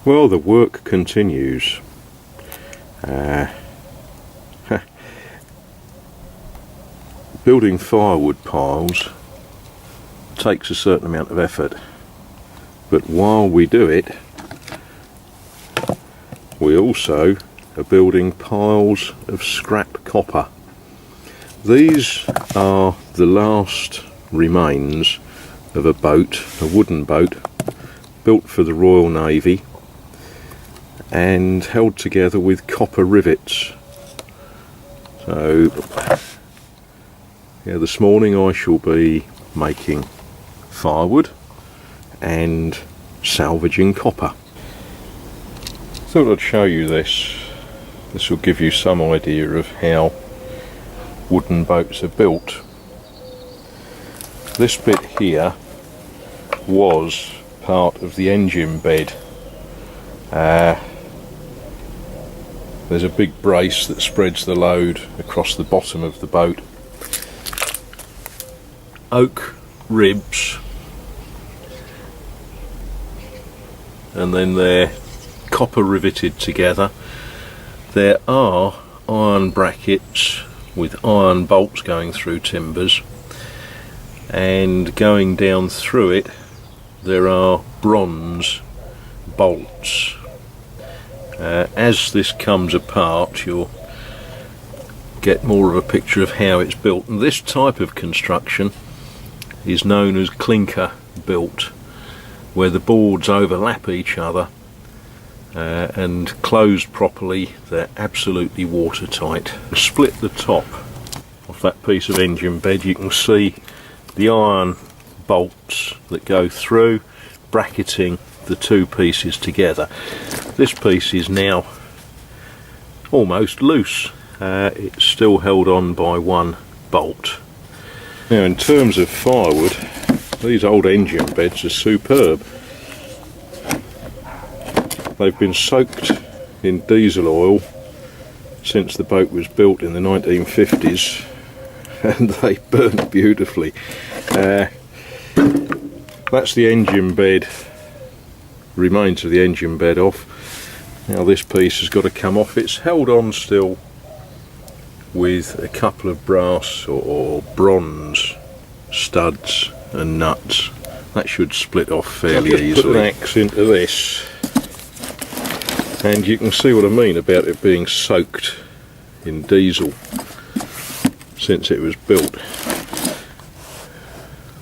Well, the work continues. Building firewood piles takes a certain amount of effort, but while we do it, we also are building piles of scrap copper. These are the last remains of a boat, a wooden boat, built for the Royal Navy and held together with copper rivets. So yeah, this morning I shall be making firewood and salvaging copper. Thought I'd show you this. This will give you some idea of how wooden boats are built. This bit here was part of the engine bed. There's a big brace that spreads the load across the bottom of the boat. Oak ribs, and then they're copper riveted together. There are iron brackets with iron bolts going through timbers, and going down through it there are bronze bolts. As this comes apart, you'll get more of a picture of how it's built. And this type of construction is known as clinker built, where the boards overlap each other and closed properly. They're absolutely watertight. Split the top of that piece of engine bed, you can see the iron bolts that go through, bracketing the two pieces together. This piece is now almost loose. It's still held on by one bolt. Now, in terms of firewood, these old engine beds are superb. They've been soaked in diesel oil since the boat was built in the 1950s, and they burn beautifully. That's the engine bed, remains of the engine bed off. Now this piece has got to come off. It's held on still with a couple of brass or bronze studs and nuts. That should split off fairly easily. Put an axe into this, and you can see what I mean about it being soaked in diesel since it was built.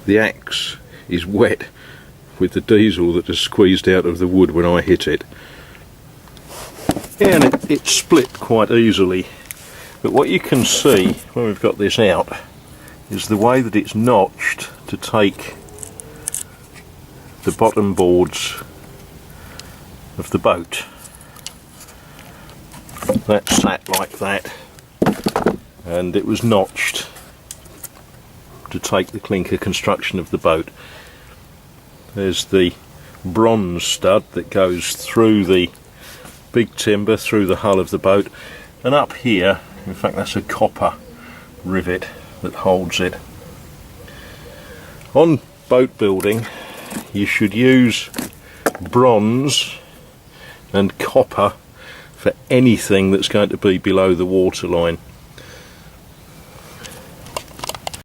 The axe is wet with the diesel that is squeezed out of the wood when I hit it. Yeah, and it split quite easily. But what you can see when we've got this out is the way that it's notched to take the bottom boards of the boat. That sat like that, and it was notched to take the clinker construction of the boat. There's the bronze stud that goes through the big timber, through the hull of the boat, and up here, in fact, that's a copper rivet that holds it. On boat building, you should use bronze and copper for anything that's going to be below the waterline.